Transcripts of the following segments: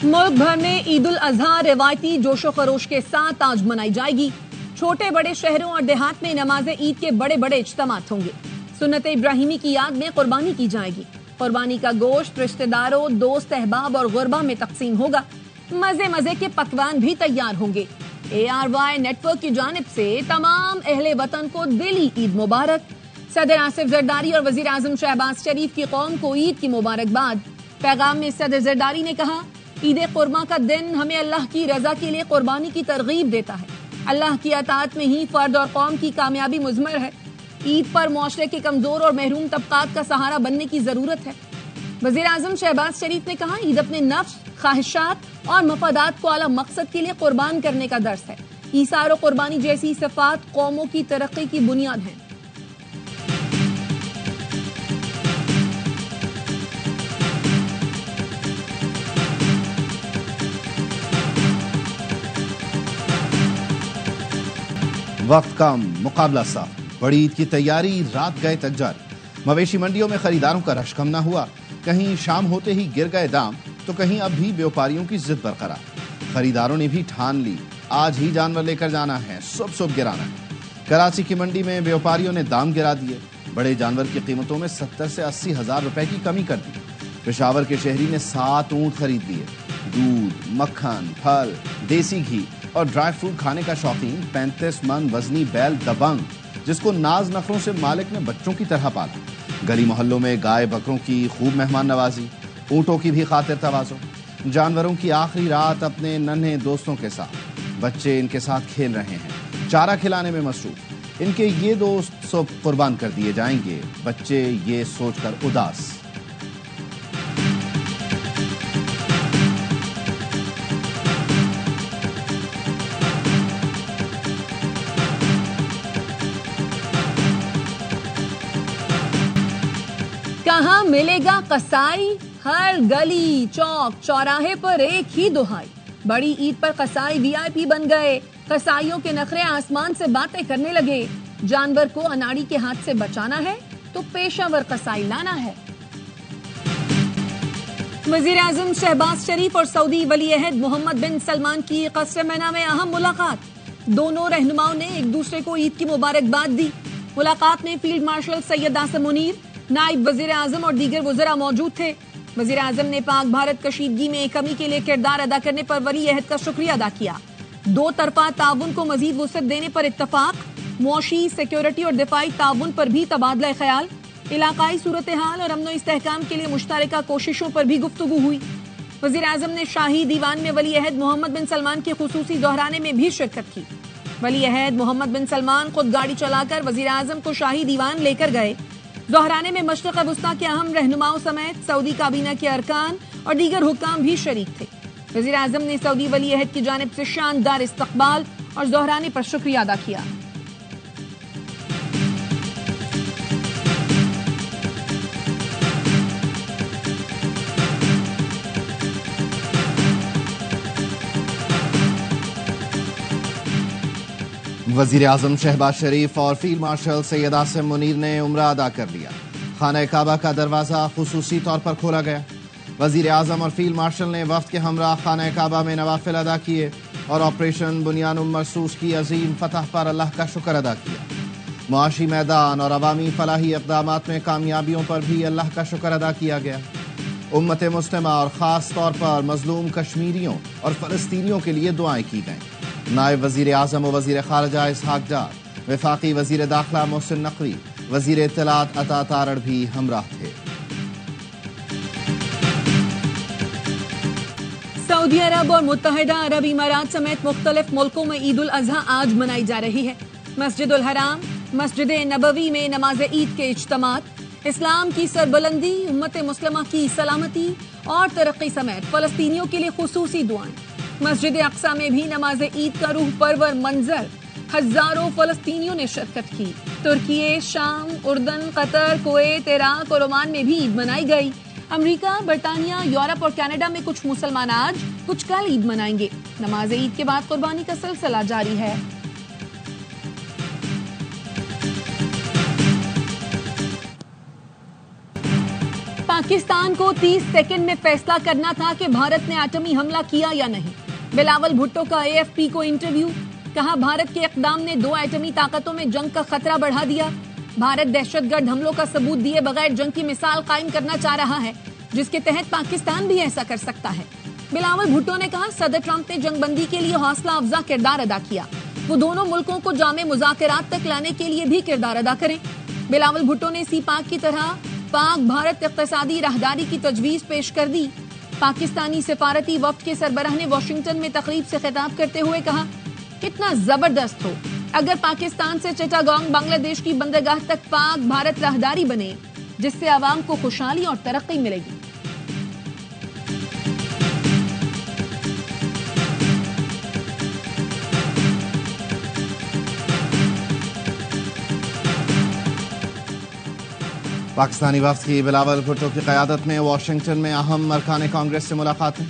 ملک بھر میں عید الاضحیٰ روایتی جوش و خروش کے ساتھ آج منائی جائے گی۔ چھوٹے بڑے شہروں اور دیہات میں نماز عید کے بڑے بڑے اجتماعات ہوں گے۔ سنت ابراہیمی کی یاد میں قربانی کی جائے گی۔ قربانی کا گوشت رشتہ داروں، دوست احباب اور غربا میں تقسیم ہوگا۔ مزے مزے کے پکوان بھی تیار ہوں گے۔ ARY نیٹ ورک کی جانب سے تمام اہل وطن کو دلی عید مبارک۔ صدر آصف زرداری اور وزیر اعظم شہباز شریف کی قوم کو عید کی مبارکباد۔ پیغام میں صدر زرداری نے کہا، عید قرباں کا دن ہمیں اللہ کی رضا کے لیے قربانی کی ترغیب دیتا ہے۔ اللہ کی اطاعت میں ہی فرد اور قوم کی کامیابی مضمر ہے۔ عید پر معاشرے کے کمزور اور محروم طبقات کا سہارا بننے کی ضرورت ہے۔ وزیر اعظم شہباز شریف نے کہا، عید اپنے نفس، خواہشات اور مفادات کو اعلیٰ مقصد کے لیے قربان کرنے کا درس ہے۔ ایثار و قربانی جیسی صفات قوموں کی ترقی کی بنیاد ہیں۔ وقت کم، مقابلہ صاف، بڑی عید کی تیاری رات گئے تک جاری۔ مویشی منڈیوں میں خریداروں کا رش کم نہ ہوا، کہیں شام ہوتے ہی گر گئے دام تو کہیں اب بھی بیوپاریوں کی ضد برقرار۔ خریداروں نے بھی ٹھان لی، آج ہی جانور لے کر جانا ہے، صبح گرانا ہے۔ کراچی کی منڈی میں بیوپاریوں نے دام گرا دیے، بڑے جانور کی قیمتوں میں 70 سے 80 ہزار روپے کی کمی کر دی۔ پشاور کے شہری نے 7 اونٹ خرید لیے۔ دودھ، مکھن، پھل، دیسی گھی اور ڈرائی فروٹ کھانے کا شوقین 35 من وزنی بیل دبنگ، جس کو ناز نخروں سے مالک نے بچوں کی طرح پالا۔ گلی محلوں میں گائے بکروں کی خوب مہمان نوازی، اونٹوں کی بھی خاطر تواضع۔ جانوروں کی آخری رات اپنے ننھے دوستوں کے ساتھ، بچے ان کے ساتھ کھیل رہے ہیں، چارہ کھلانے میں مصروف۔ ان کے یہ دوست صبح قربان کر دیے جائیں گے، بچے یہ سوچ کر اداس۔ کہاں ملے گا قصائی؟ ہر گلی چوک چوراہے پر ایک ہی دہائی۔ بڑی عید پر قصائی VIP بن گئے۔ قصائیوں کے نخرے آسمان سے باتیں کرنے لگے۔ جانور کو اناڑی کے ہاتھ سے بچانا ہے تو پیشہ ور قصائی لانا ہے۔ وزیر اعظم شہباز شریف اور سعودی ولی عہد محمد بن سلمان کی قصر مینا میں اہم ملاقات۔ دونوں رہنماؤں نے ایک دوسرے کو عید کی مبارکباد دی۔ ملاقات میں فیلڈ مارشل سید عاصم منیر، نائب وزیر اعظم اور دیگر وزراء موجود تھے۔ وزیر اعظم نے پاک بھارت کشیدگی میں کمی کے لیے کردار ادا کرنے پر ولی عہد کا شکریہ ادا کیا۔ دو طرفہ تعاون کو مزید وسعت دینے پر اتفاق۔ معاشی، سیکیورٹی اور دفاعی تعاون پر بھی تبادلہ خیال۔ علاقائی صورتحال اور امن و استحکام کے لیے مشترکہ کوششوں پر بھی گفتگو ہوئی۔ وزیر اعظم نے شاہی دیوان میں ولی عہد محمد بن سلمان کے خصوصی دہرانے میں بھی شرکت کی۔ ولی عہد محمد بن سلمان خود گاڑی چلا کر وزیر اعظم کو شاہی دیوان لے کر گئے۔ دہرانے میں مشرق وسطیٰ کے اہم رہنماؤں سمیت سعودی کابینہ کے ارکان اور دیگر حکام بھی شریک تھے۔ وزیر اعظم نے سعودی ولی عہد کی جانب سے شاندار استقبال اور دہرانے پر شکریہ ادا کیا۔ وزیر اعظم شہباز شریف اور فیلڈ مارشل سید عاصم منیر نے عمرہ ادا کر لیا۔ خانہ کعبہ کا دروازہ خصوصی طور پر کھولا گیا۔ وزیر اعظم اور فیلڈ مارشل نے وفد کے ہمراہ خانہ کعبہ میں نوافل ادا کیے اور آپریشن بنیان مرصوص کی عظیم فتح پر اللہ کا شکر ادا کیا۔ معاشی میدان اور عوامی فلاحی اقدامات میں کامیابیوں پر بھی اللہ کا شکر ادا کیا گیا۔ امت مسلمہ اور خاص طور پر مظلوم کشمیریوں اور فلسطینیوں کے لیے دعائیں کی گئیں۔ نائب وزیر اعظم و وزیر خارجہ اسحاق ڈار، وفاقی وزیر داخلہ محسن نقوی، وزیر اطلاعات عطا تارڑ بھی ہمراہ تھے۔ سعودی عرب اور متحدہ عرب امارات سمیت مختلف ملکوں میں عید الاضحیٰ آج منائی جا رہی ہے۔ مسجد الحرام، مسجد نبوی میں نماز عید کے اجتماعات، اسلام کی سربلندی، امت مسلمہ کی سلامتی اور ترقی سمیت فلسطینیوں کے لیے خصوصی دعائیں۔ مسجد اقصیٰ میں بھی نماز عید کا روح پرور منظر، ہزاروں فلسطینیوں نے شرکت کی۔ ترکی، شام، اردن، قطر، کویت، عراق اور عمان میں بھی عید منائی گئی۔ امریکہ، برطانیہ، یورپ اور کینیڈا میں کچھ مسلمان آج کچھ کل عید منائیں گے۔ نماز عید کے بعد قربانی کا سلسلہ جاری ہے۔ पाकिस्तान को 30 सेकंड में फैसला करना था कि भारत ने एटमी हमला किया या नहीं। बिलावल भुट्टो का AFP को इंटरव्यू, कहा भारत के इक़दाम ने 2 एटमी ताकतों में जंग का खतरा बढ़ा दिया। भारत दहशतगर्द हमलों का सबूत दिए बगैर जंग की मिसाल कायम करना चाह रहा है, जिसके तहत पाकिस्तान भी ऐसा कर सकता है। बिलावल भुट्टो ने कहा सदर ट्रंप ने जंगबंदी के लिए हौसला अफजा किरदार अदा किया, वो दोनों मुल्कों को जामे मुज़ाकरात तक लाने के लिए भी किरदार अदा करें। बिलावल भुट्टो ने CPAC की तरह पाक भारत इक़्तिसादी राहदारी की तजवीज़ पेश कर दी। पाकिस्तानी सिफारती वफ्द के सरबराह ने वाशिंगटन में तकरीब से खिताब करते हुए कहा, कितना जबरदस्त हो अगर पाकिस्तान से चिटागोंग बांग्लादेश की बंदरगाह तक पाक भारत राहदारी बने, जिससे आवाम को खुशहाली और तरक्की मिलेगी। पाकिस्तानी वफ्द की बिलावल भुट्टो की क़यादत में वाशिंगटन में अहम अरकान कांग्रेस से मुलाकातें।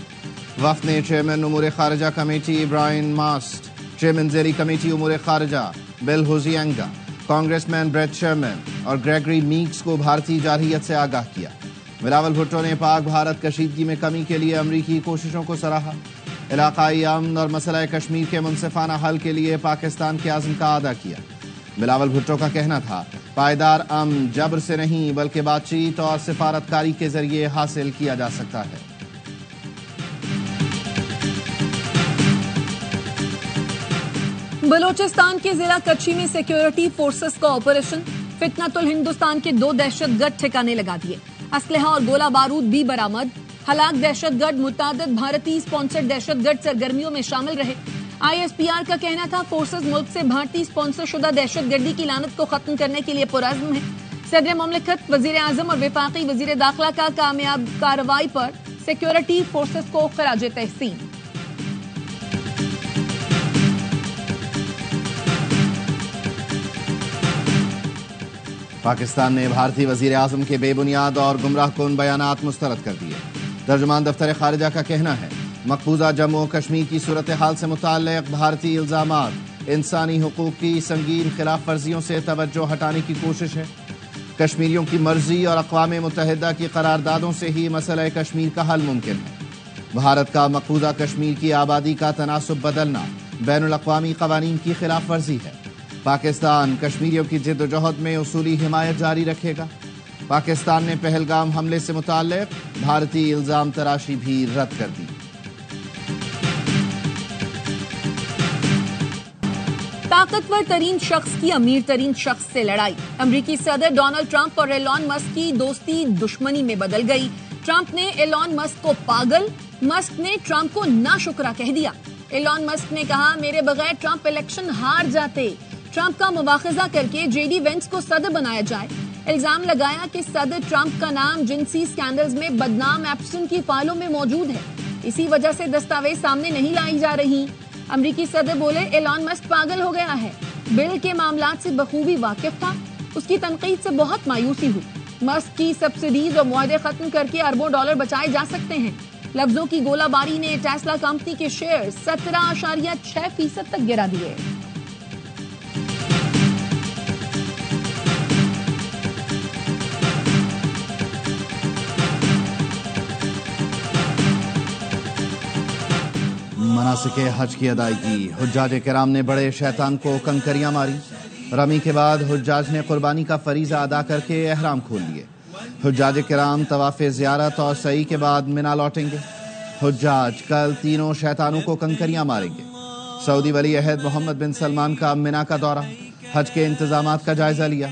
वफ्द ने चेयरमैन उमूर खारजा कमेटी ब्रायन मास्ट, चेयरमैन ज़ेरी कमेटी उमूर खारजा Bill Huizenga, congressman Brad Sherman और ग्रेगरी मीक्स को भारतीय जारहियत से आगाह किया। बिलावल भुट्टो ने पाक भारत कशीदगी में कमी के लिए अमरीकी कोशिशों को सराहा। इलाकाई अमन और मसला कश्मीर के मुनसिफाना हल के लिए पाकिस्तान के आज़म का अदा किया। बिलावल भुट्टो का कहना था, पायदार अमन जबर से नहीं बल्कि बातचीत और सिफारतकारी के जरिए हासिल किया जा सकता है। बलोचिस्तान के जिला कच्ची में सिक्योरिटी फोर्सेस का ऑपरेशन, फितनतुल हिंदुस्तान के 2 दहशतगर्द ठिकाने लगा दिए, असलहा और गोला बारूद भी बरामद। हलाक दहशतगर्द मुतादिद भारतीय स्पॉन्सर्ड दहशतगर्द सरगर्मियों में शामिल रहे। ISPR का कहना था फोर्सेस मुल्क से भारतीय स्पॉन्सर शुदा दहशतगर्दी की लानत को खत्म करने के लिए पुरअज़्म है। सदर मुमलिकत, वजीर आजम और वफाकी वजीर दाखिला का कामयाब कार्रवाई पर सिक्योरिटी फोर्सेस को खराज तहसीन। पाकिस्तान ने भारतीय वजीर आजम के बेबुनियाद और गुमराहकुन बयानात मुस्तरद कर दिए। तर्जुमान दफ्तर खारिजा का कहना है, मकबूजा जम्मू कश्मीर की सूरत हाल से मुताल्लिक़ भारतीय इल्ज़ामात इंसानी हुकूक की संगीन खिलाफ वर्जियों से तवज्जो हटाने की कोशिश है। कश्मीरियों की मर्जी और अक़वाम मुत्तहिदा की करारदादों से ही मसला कश्मीर का हल मुमकिन है। भारत का मकबूजा कश्मीर की आबादी का तनासुब बदलना बैनुल अक़वामी क़वानीन की खिलाफ वर्जी है। पाकिस्तान कश्मीरियों की जिद्दोजहद में उसूली हिमायत जारी रखेगा। पाकिस्तान ने पहलगाम हमले से मुताल्लिक़ भारतीय इल्ज़ाम तराशी भी रद्द कर दी। ताकतवर तरीन शख्स की अमीर तरीन शख्स से लड़ाई, अमरीकी सदर डोनाल्ड ट्रंप और एलॉन मस्क की दोस्ती दुश्मनी में बदल गई। ट्रंप ने एलॉन मस्क को पागल, मस्क ने ट्रंप को नाशुक्रा कह दिया। एलॉन मस्क ने कहा, मेरे बगैर ट्रंप इलेक्शन हार जाते। ट्रंप का मुवाखजा करके JD वेंस को सदर बनाया जाए। इल्जाम लगाया कि सदर ट्रंप का नाम जिनसी स्कैंडल्स में बदनाम एप्सन की फाइलों में मौजूद है, इसी वजह से दस्तावेज सामने नहीं लाई जा रही। अमरीकी सदर बोले, एलॉन मस्क पागल हो गया है, बिल के मामलात से बखूबी वाकिफ था, उसकी तनकीद से बहुत मायूसी हुई। मस्क की सब्सिडीज और मुआहदे खत्म करके अरबों डॉलर बचाए जा सकते हैं। लफ्जों की गोलाबारी ने टेस्ला कंपनी के शेयर 17.6% तक गिरा दिए। मनासिके हज की अदायगी, हुज्जाज किराम ने बड़े शैतान को कंकरियां मारी। रमी के बाद हुज्जाज ने कुर्बानी का फरीजा अदा करके एहराम खोल लिए। हुज्जाज किराम तवाफ़ ज़ियारत और सई के बाद मिना लौटेंगे। हुज्जाज कल तीनों शैतानों को कंकरियां मारेंगे। सऊदी वली अहद मोहम्मद बिन सलमान का मिना का दौरा, हज के इंतजामात का जायजा लिया।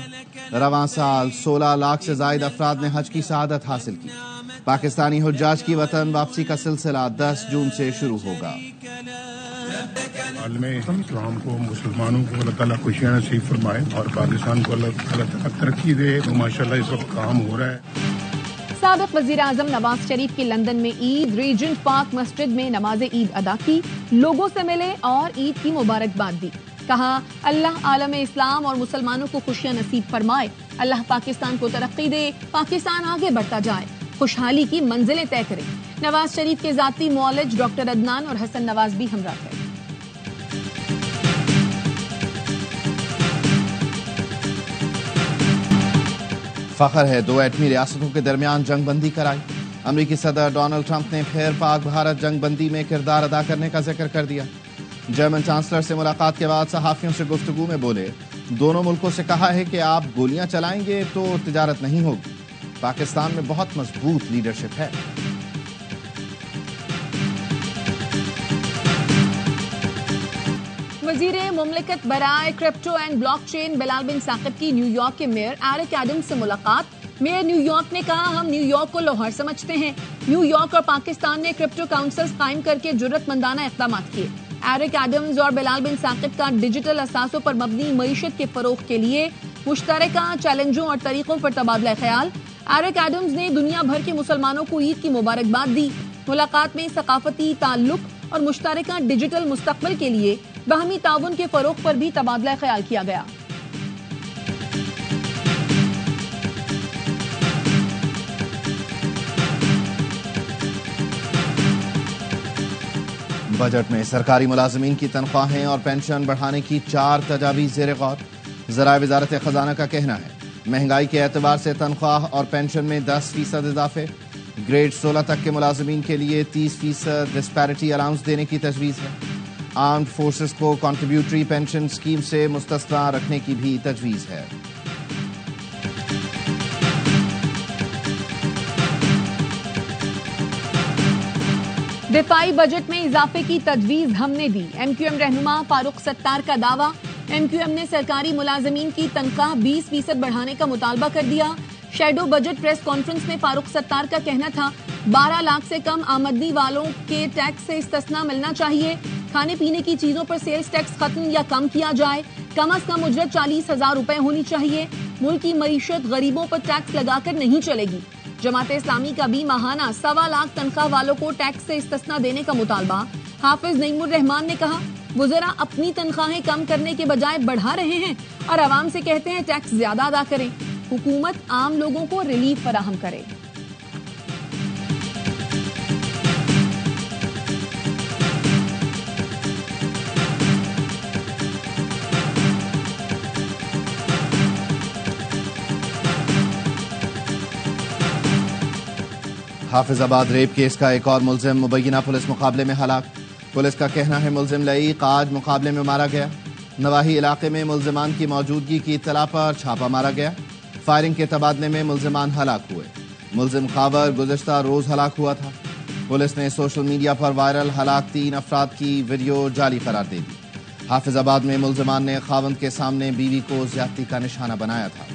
रवां साल 16 लाख से जायद अफराद ने हज की शहादत हासिल की। पाकिस्तानी हुज्जाज की वतन वापसी का सिलसिला 10 जून से शुरू होगा। इस्लाम को, मुसलमानों को अल्लाह ताला खुशियां नसीब फरमाए और पाकिस्तान को अल्लाह ताला तरक्की दे। तो माशाल्लाह इस वक्त काम हो रहा है। साबिक वजीर आजम नवाज शरीफ की लंदन में ईद, रीजेंट पार्क मस्जिद में नमाज ईद अदा की, लोगों से मिले और ईद की मुबारकबाद दी। कहा, अल्लाह आलम इस्लाम और मुसलमानों को खुशियां नसीब फरमाए। अल्लाह पाकिस्तान को तरक्की दे, पाकिस्तान आगे बढ़ता जाए, खुशहाली की मंजिलें तय करे। नवाज शरीफ के जाती मुआलिज डॉक्टर अदनान और हसन नवाज भी हमरा थे। फख्र है, 2 एटमी रियासतों के दरमियान जंग बंदी कराई। अमरीकी सदर डोनाल्ड ट्रंप ने फिर पाक भारत जंग बंदी में किरदार अदा करने का जिक्र कर दिया। जर्मन चांसलर से मुलाकात के बाद सहाफियों से गुफ्तगू में बोले, दोनों मुल्कों से कहा है कि आप गोलियां चलाएंगे तो तिजारत नहीं होगी। पाकिस्तान में बहुत मजबूत लीडरशिप है। वजीर मुमलिकत बराए क्रिप्टो एंड ब्लॉकचेन बिलाल बिन साकिब की न्यूयॉर्क के मेयर एरिक एडम्स से मुलाकात। मेयर न्यूयॉर्क ने कहा, हम न्यूयॉर्क को लाहौर समझते हैं। न्यूयॉर्क और पाकिस्तान ने क्रिप्टो काउंसिल्स कायम करके जुर्रतमंदाना इक़दाम किए। एरिक एडम्स और बिलाल बिन साकिब का डिजिटल असासों पर मबनी मईशत के फरोग के लिए मुश्तरका चैलेंजों और तरीकों पर तबादला ख्याल। एरिक एडम्स ने दुनिया भर के मुसलमानों को ईद की मुबारकबाद दी। मुलाकात में सकाफती ताल्लुक और मुश्तरका डिजिटल मुस्तकबिल के लिए बाहमी ताउन के फरोग पर भी तबादला ख्याल किया गया। बजट में सरकारी मुलाजमीन की तनख्वाहें और पेंशन बढ़ाने की 4 तजावीज़ ज़ेर गौर। ज़राए वज़ारत खजाना का कहना है, महंगाई के एतबार से तनख्वाह और पेंशन में 10% इजाफे। ग्रेड 16 तक के मुलाजमीन के लिए 30% डिस्पैरिटी अलाउंस देने की तजवीज़ है। आर्म्ड फोर्सेस को कॉन्ट्रीब्यूटरी पेंशन स्कीम से मुस्तस्ना रखने की भी तजवीज़ है। दिफाई बजट में इजाफे की तजवीज हमने दी। एमक्यूएम रहनुमा फारूक सत्तार का दावा, एमक्यूएम ने सरकारी मुलाजमीन की तनख्वाह 20% बढ़ाने का मुतालबा कर दिया। शैडो बजट प्रेस कॉन्फ्रेंस में फारूक सत्तार का कहना था, 12 लाख से कम आमदनी वालों के टैक्स से इस्तिस्ना मिलना चाहिए। खाने पीने की चीजों पर सेल्स टैक्स खत्म या कम किया जाए। कम अज कम उजरत 40,000 रुपए होनी चाहिए। मुल्क की मईशत गरीबों पर टैक्स लगाकर नहीं चलेगी। जमात इस्लामी का भी माहाना 1.25 लाख तनख्वाह वालों को टैक्स से इस्तिस्ना देने का मुतालबा। हाफिज नईमुर रहमान ने कहा, वज़रा अपनी तनख्वाहें कम करने के बजाय बढ़ा रहे हैं और आवाम से कहते हैं टैक्स ज्यादा अदा करें। हुकूमत आम लोगों को रिलीफ फराहम करे। हाफिजाबाद रेप केस का एक और मुलजिम मुबैना पुलिस मुकाबले में हलाक। पुलिस का कहना है, मुलजिम लईक आज मुकाबले में मारा गया। नवाही इलाके में मुलजिमान की मौजूदगी की इत्तला पर छापा मारा गया। फायरिंग के तबादले में मुलजिमान हलाक हुए। मुलजिम खावर गुज़िश्ता रोज हलाक हुआ था। पुलिस ने सोशल मीडिया पर वायरल हलाक 3 अफराद की वीडियो जाली करार दे दी। हाफिजाबाद में मुलजिमान ने खावंद के सामने बीवी को ज्यादती का निशाना बनाया था।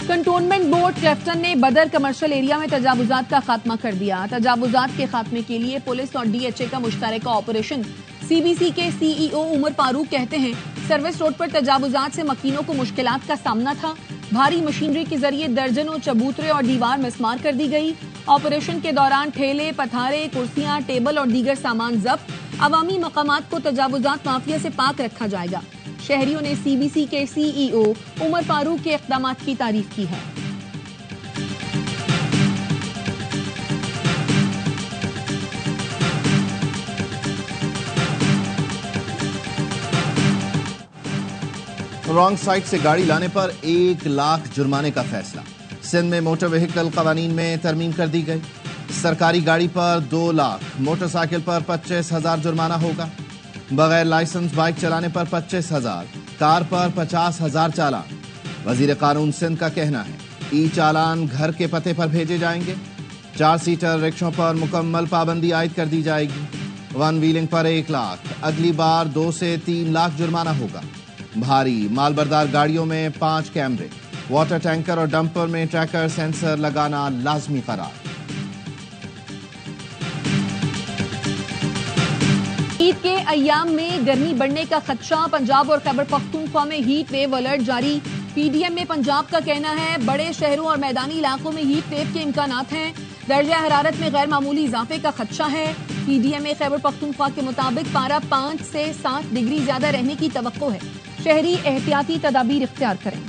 कंटोनमेंट बोर्ड क्लेफ्टन ने बदर कमर्शियल एरिया में तजावुजात का खात्मा कर दिया। तजावुजात के खात्मे के लिए पुलिस और डीएचए का मुश्तरका ऑपरेशन। सीबीसी के सीईओ उमर फारूक कहते हैं, सर्विस रोड पर तजावुजात से मकीनों को मुश्किलात का सामना था। भारी मशीनरी के जरिए दर्जनों चबूतरे और दीवार मिसमार कर दी गई। ऑपरेशन के दौरान ठेले, पथारे, कुर्सियां, टेबल और दीगर सामान जब्त। अवामी मकामात को तजावुजात माफिया से पाक रखा जाएगा। शहरियों ने सीबीसी के सीईओ उमर फारूक के इक़दामात की तारीफ की है। रॉन्ग साइड से गाड़ी लाने पर 1 लाख जुर्माने का फैसला। सिंध में मोटर व्हीकल कवानीन में तरमीम कर दी गई। सरकारी गाड़ी पर 2 लाख, मोटरसाइकिल पर 25,000 जुर्माना होगा। बगैर लाइसेंस बाइक चलाने पर 25,000, कार पर 50,000 चालान। वजीर कानून सिंध का कहना है, ई चालान घर के पते पर भेजे जाएंगे। 4 सीटर रिक्शों पर मुकम्मल पाबंदी आयद कर दी जाएगी। 1 व्हीलिंग पर 1 लाख, अगली बार 2 से 3 लाख जुर्माना होगा। भारी मालबरदार गाड़ियों में 5 कैमरे, वाटर टैंकर और डंपर में ट्रैकर सेंसर लगाना लाजमी करार। ईद के अय्याम में गर्मी बढ़ने का खदशा। पंजाब और खैबर पख्तूनख्वा में हीट वेव अलर्ट जारी। पीडीएम में पंजाब का कहना है, बड़े शहरों और मैदानी इलाकों में हीट वेव के इम्कानात हैं। दर्जा हरारत में गैर मामूली इजाफे का खदशा है। पीडीएम में खैबर पख्तूनख्वा के मुताबिक पारा 5 से 7 डिग्री ज्यादा रहने की तवक्को है। शहरी एहतियाती तदाबीर इख्तियार करें।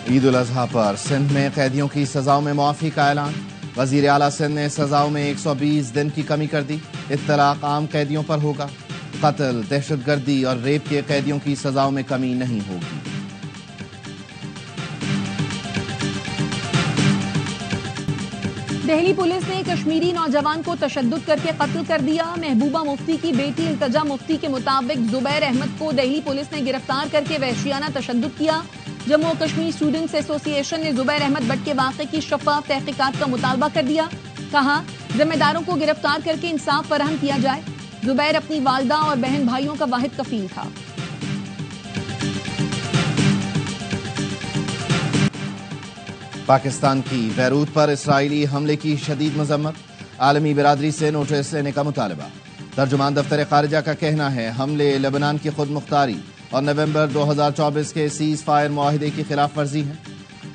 عید الاضحیٰ پر سندھ میں قیدیوں کی سزاؤں میں معافی کا اعلان. وزیر اعلیٰ سندھ نے سزاؤں میں 120 دن کی کمی کر دی. اطلاق عام قیدیوں پر ہوگا. قتل، دہشت گردی اور ریپ کے قیدیوں کی سزاؤں میں کمی نہیں ہوگی. دہلی پولیس نے کشمیری نوجوان کو تشدد کر کے قتل کر دیا. محبوبہ مفتی کی بیٹی التجا مفتی کے مطابق زبیر احمد کو دہلی پولیس نے گرفتار کر کے وحشیانہ تشدد کیا. جموں و کشمیر اسٹوڈنٹس ایسوسی ایشن نے زبیر احمد بٹ کے واقعے کی شفاف تحقیقات کا مطالبہ کر دیا. کہا ذمہ داروں کو گرفتار کر کے انصاف فراہم کیا جائے. زبیر اپنی والدہ اور بہن بھائیوں کا واحد کفیل تھا. پاکستان کی بیروت پر اسرائیلی حملے کی شدید مذمت. عالمی برادری سے نوٹس لینے کا مطالبہ. ترجمان دفتر خارجہ کا کہنا ہے حملے لبنان کی خود مختاری اور نومبر 2024 کے سیز فائر معاہدے کی خلاف ورزی ہیں.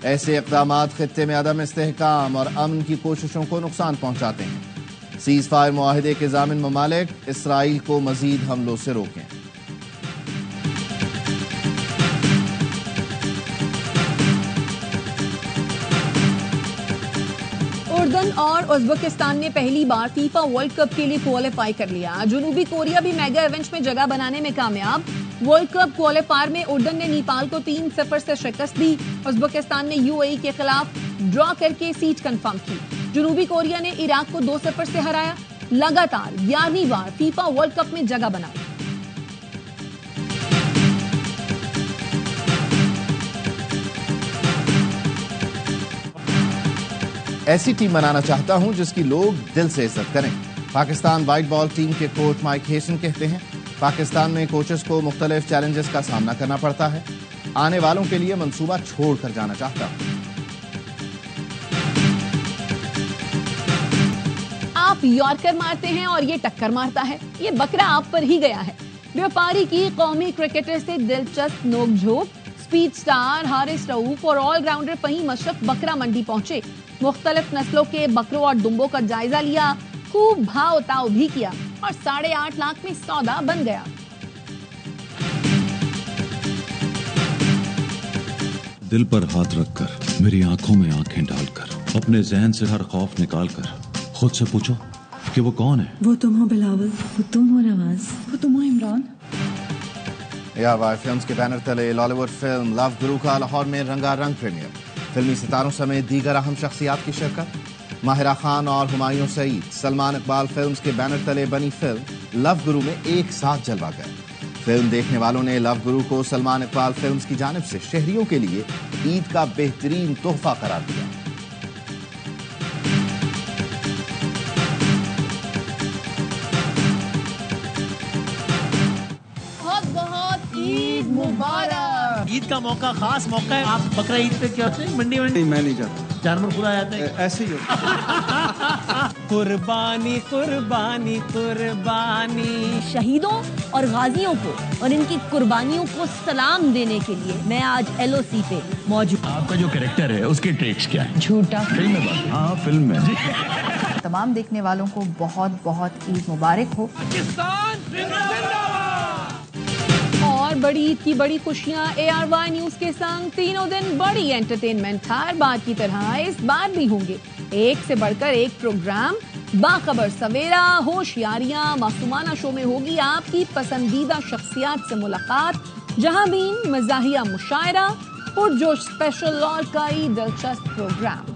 ایسے اقدامات خطے میں عدم استحکام اور امن کی کوششوں کو نقصان پہنچاتے ہیں. سیز فائر معاہدے کے ضامن ممالک اسرائیل کو مزید حملوں سے روکیں. اردن اور ازبکستان نے پہلی بار فیفا ورلڈ کپ کے لیے کوالیفائی کر لیا. جنوبی کوریا بھی میگا ایونٹ میں جگہ بنانے میں کامیاب. ورلڈ کپ کوالیفائر میں اردن نے نیپال کو 3-0 سے شکست دی. ازبکستان نے UAE کے خلاف ڈرا کر کے سیٹ کنفرم کی. جنوبی کوریا نے عراق کو 2-0 سے ہرایا. لگاتار 11ویں بار فیفا ورلڈ کپ میں جگہ بنائی. ایسی ٹیم بنانا چاہتا ہوں جس کی لوگ دل سے عزت کریں. پاکستان وائٹ بال ٹیم کے کوچ مائک ہیسن کہتے ہیں پاکستان میں کوچز کو مختلف چیلنجز کا سامنا کرنا پڑتا ہے. آنے والوں کے لیے منصوبہ چھوڑ کر جانا چاہتا ہوں. آپ یارکر مارتے ہیں اور یہ ٹکر مارتا ہے. یہ بکرا آپ پر ہی گیا ہے. بیوپاری کی قومی کرکٹر سے دلچسپ نوک جھوک. اسپیڈ سٹار حارث رؤوف اور آل راؤنڈر فہیم اشرف بکرا منڈی پہنچے. مختلف نسلوں کے بکروں اور ڈمبوں کا جائزہ لیا. خوب بھاؤ تاؤ بھی کیا اور 8.5 لاکھ میں سودا بن گیا. دل پر ہاتھ رکھ کر میری آنکھوں میں آنکھیں ڈال کر اپنے ذہن سے ہر خوف نکال کر خود سے پوچھو کہ وہ کون ہے. وہ تم ہو بلاول، وہ تم ہو نواز، وہ تم ہو عمران. ARY فلمز کے بینر تلے لالی ووڈ فلم لو گرو کا لاہور میں رنگا رنگ پریمیئر. فلمی ستاروں سمیت دیگر اہم شخصیات کی شرکت. ماہرہ خان اور ہمایوں سعید سلمان اقبال فلمز کے بینر تلے بنی فلم لو گرو میں ایک ساتھ جلوہ گئے. فلم دیکھنے والوں نے لو گرو کو سلمان اقبال فلمز کی جانب سے شہریوں کے لیے عید کا بہترین تحفہ قرار دیا. عید مبارک. عید کا موقع خاص موقع ہے. آپ بقرہ عید پہ کیا ہوتے ہیں؟ منڈی میں نہیں جاتا. جانور خدا جاتے ہیں ایسے ہی ہوتا. قربانی قربانی قربانی. شہیدوں اور غازیوں کو اور ان کی قربانیوں کو سلام دینے کے لیے میں آج LOC پہ موجود. آپ کا جو کریکٹر ہے اس کے ٹریٹس کیا ہے؟ جھوٹا. فلم میں بات. ہاں فلم میں. تمام دیکھنے والوں کو بہت بہت عید مبارک ہو. اور بڑی عید کی بڑی خوشیاں. ARY نیوز کے سنگ تینوں دن بڑی انٹرٹینمنٹ ہر بار کی طرح اس بار بھی ہوں گے. ایک سے بڑھ کر ایک پروگرام. باخبر سویرا، ہوشیاریاں، معصومانہ شو میں ہوگی آپ کی پسندیدہ شخصیات سے ملاقات. جہاں بین مزاحیہ مشاعرہ، پرجوش اسپیشل اور کئی دلچسپ پروگرام.